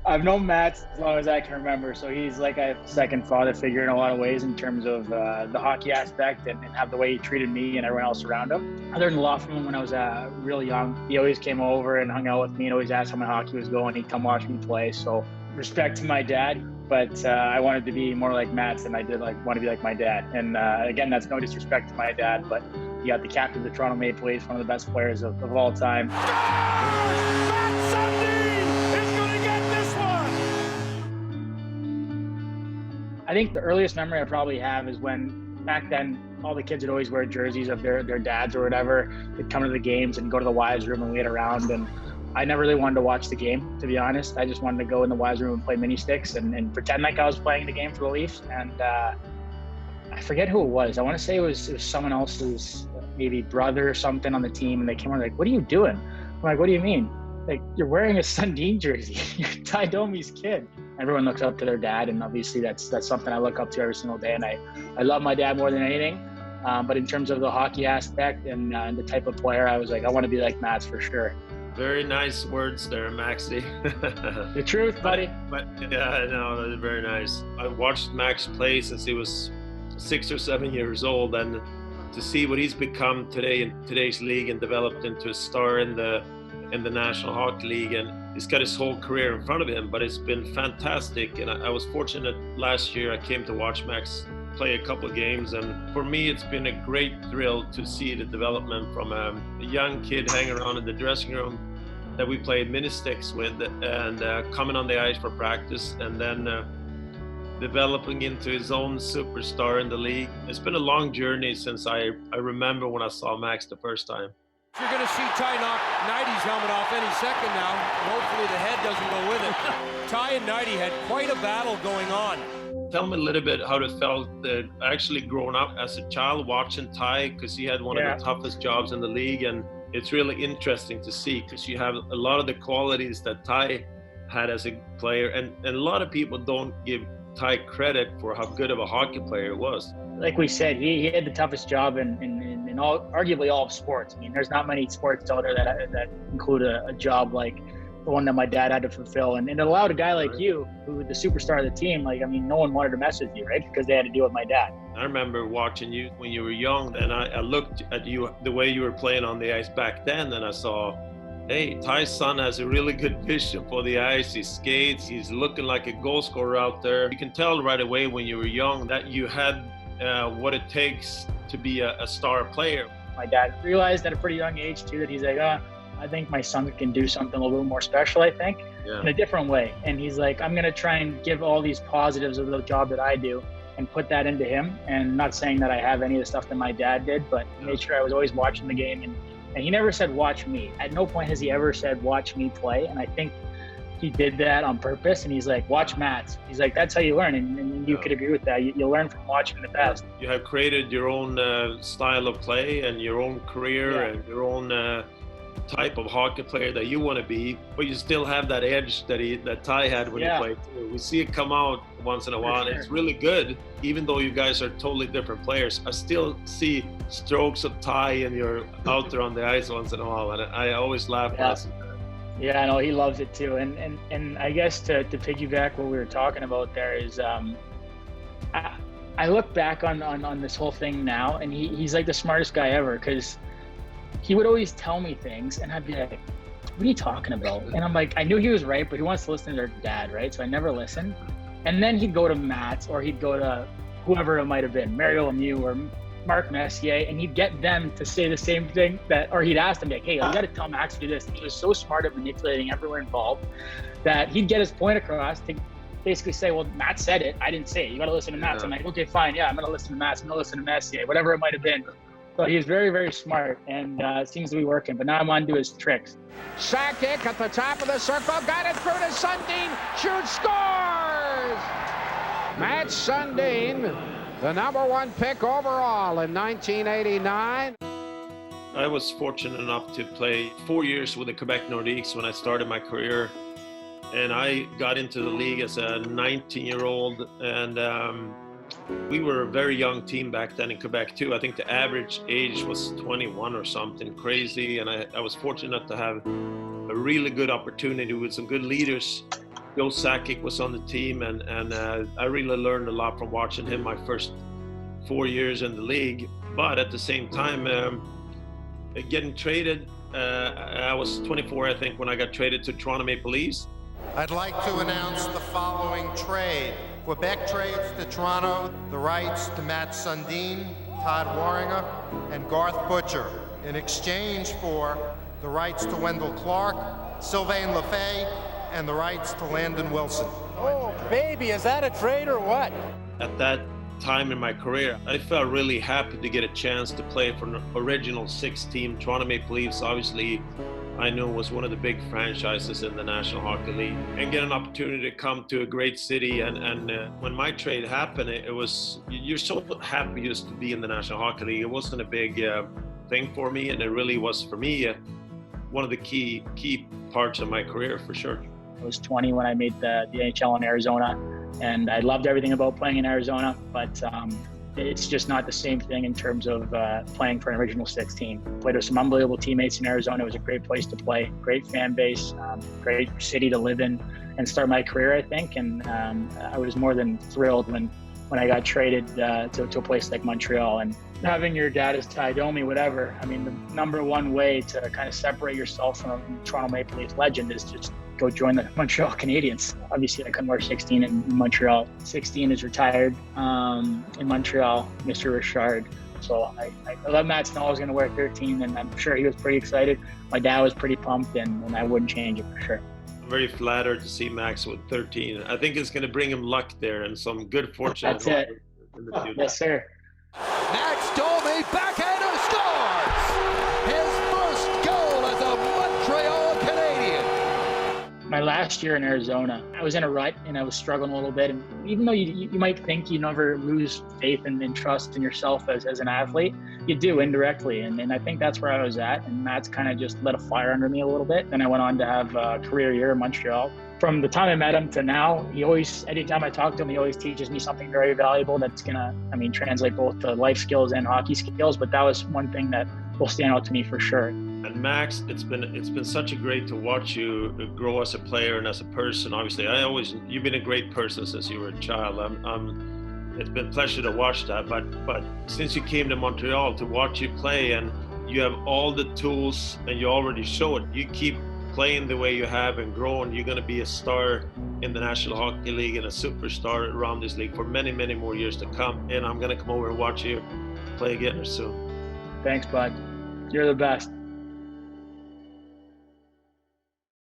I've known Matt as long as I can remember, so he's like a second father figure in a lot of ways in terms of the hockey aspect and have the way he treated me and everyone else around him. I learned a lot from him when I was real young. He always came over and hung out with me and always asked how my hockey was going. He'd come watch me play. So respect to my dad, but I wanted to be more like Matt than I did want to be like my dad. And again, that's no disrespect to my dad, but you got the captain of the Toronto Maple Leafs, one of the best players of all time. Mats Sundin is going to get this one! I think the earliest memory I probably have is when back then all the kids would always wear jerseys of their dads or whatever. They'd come to the games and go to the wives' room and wait around. And I never really wanted to watch the game, to be honest. I just wanted to go in the wives' room and play mini sticks and pretend like I was playing the game for the Leafs. And I forget who it was. I want to say it was someone else's maybe brother or something on the team. And they came on like, "What are you doing?" I'm like, "What do you mean?" Like, "You're wearing a Sundin jersey. You're Ty Domi's kid." Everyone looks up to their dad, and obviously that's something I look up to every single day. And I love my dad more than anything. But in terms of the hockey aspect and the type of player, I was like, I want to be like Mats for sure. Very nice words there, Maxie. The truth, buddy. But yeah, I know, they're very nice. I watched Max play since he was 6 or 7 years old, and to see what he's become today in today's league and developed into a star in the National Hockey League, and he's got his whole career in front of him. But it's been fantastic, and I was fortunate last year. I came to watch Max play a couple of games, and for me it's been a great thrill to see the development from a young kid hanging around in the dressing room that we played mini sticks with, and coming on the ice for practice, and then developing into his own superstar in the league. It's been a long journey since I remember when I saw Max the first time. You're going to see Ty knock Nighty's helmet off any second now, and hopefully the head doesn't go with it. Ty and Nighty had quite a battle going on. Tell me a little bit how it felt actually growing up as a child watching Ty, because he had one of the toughest jobs in the league, and it's really interesting to see because you have a lot of the qualities that Ty had as a player, and a lot of people don't give Ty credit for how good of a hockey player he was. Like we said, he had the toughest job in arguably all of sports. I mean, there's not many sports out there that include a job like the one that my dad had to fulfill, and it allowed a guy like you, who was the superstar of the team, no one wanted to mess with you, right? Because they had to deal with my dad. I remember watching you when you were young, and I looked at you, the way you were playing on the ice back then, and I saw, hey, Ty's son has a really good vision for the ice. He skates, he's looking like a goal scorer out there. You can tell right away when you were young that you had what it takes to be a star player. My dad realized at a pretty young age too that he's like, I think my son can do something a little bit more special, I think, in a different way. And he's like, I'm going to try and give all these positives of the job that I do and put that into him. And not saying that I have any of the stuff that my dad did, but made sure I was always watching the game. And he never said, watch me. At no point has he ever said, watch me play. And I think he did that on purpose. And he's like, watch Mats. He's like, that's how you learn. And you could agree with that. You learn from watching the best. You have created your own style of play and your own career and your own type of hockey player that you want to be, but you still have that edge that Ty had when he played too. We see it come out once in a while, and it's really good. Even though you guys are totally different players, I still see strokes of Ty and you're out there on the ice once in a while, and I always laugh. Yeah, I know he loves it too. And I guess to piggyback what we were talking about there is, I look back on this whole thing now, and he's like the smartest guy ever, because he would always tell me things and I'd be like, what are you talking about? And I'm like, I knew he was right, but he wants to listen to their dad, right? So I never listened. And then he'd go to Mats, or he'd go to whoever it might have been, Mario Lemieux or Mark Messier, and he'd get them to say the same thing or he'd ask them like, hey, I got to tell Max to do this. And he was so smart at manipulating everyone involved that he'd get his point across to basically say, well, Matt said it, I didn't say it. You got to listen to Mats. I'm like, okay, fine. Yeah, I'm going to listen to Mats. I'm going to listen to Messier, whatever it might have been. So he's very, very smart, and it seems to be working. But now I'm on to his tricks. Sakic at the top of the circle, got it through to Sundin, shoots, scores! Mats Sundin, the #1 pick overall in 1989. I was fortunate enough to play 4 years with the Quebec Nordiques when I started my career. And I got into the league as a 19-year-old, and we were a very young team back then in Quebec too. I think the average age was 21 or something crazy, and I was fortunate to have a really good opportunity with some good leaders Joe Sakic was on the team, and I really learned a lot from watching him my first 4 years in the league. But at the same time, getting traded, I was 24, I think, when I got traded to Toronto Maple Leafs. I'd like to announce the following trade. Quebec trades to Toronto the rights to Mats Sundin, Todd Warringer, and Garth Butcher in exchange for the rights to Wendell Clark, Sylvain Lefebvre, and the rights to Landon Wilson. Oh, baby, is that a trade or what? At that time in my career, I felt really happy to get a chance to play for an original 6 team. Toronto Maple Leafs, obviously, I knew was one of the big franchises in the National Hockey League, and get an opportunity to come to a great city. And when my trade happened, it was, you're so happy just to be in the National Hockey League. It wasn't a big thing for me, and it really was for me one of the key parts of my career for sure. I was 20 when I made the NHL in Arizona, and I loved everything about playing in Arizona, but it's just not the same thing in terms of playing for an original 6 team. Played with some unbelievable teammates in Arizona. It was a great place to play, great fan base, great city to live in and start my career, I think. And I was more than thrilled when I got traded to a place like Montreal. And having your dad as Domi, whatever, I mean, the number one way to kind of separate yourself from a Toronto Maple Leafs legend is just go join the Montreal Canadiens. Obviously, I couldn't wear 16 in Montreal. 16 is retired in Montreal, Mr. Richard. So I let Matt know I was going to wear 13, and I'm sure he was pretty excited. My dad was pretty pumped, and I wouldn't change it for sure. I'm very flattered to see Max with 13. I think it's going to bring him luck there and some good fortune. That's it. In the future. Yes, sir. Max Domi backhander scores! His first goal as a Montreal Canadian. My last year in Arizona, I was in a rut and I was struggling a little bit. And even though you might think you never lose faith and trust in yourself as an athlete, you do indirectly. And I think that's where I was at. And Matt's kind of just lit a fire under me a little bit. Then I went on to have a career year in Montreal. From the time I met him to now, anytime I talk to him, he always teaches me something very valuable that's gonna, translate both to life skills and hockey skills. But that was one thing that will stand out to me for sure. And Max, it's been such a great to watch you grow as a player and as a person. Obviously, you've been a great person since you were a child. It's been a pleasure to watch that. But since you came to Montreal, to watch you play, and you have all the tools, and you already show it. You keep playing the way you have and growing, you're going to be a star in the National Hockey League and a superstar around this league for many, many more years to come. And I'm going to come over and watch you play again soon. Thanks, bud. You're the best.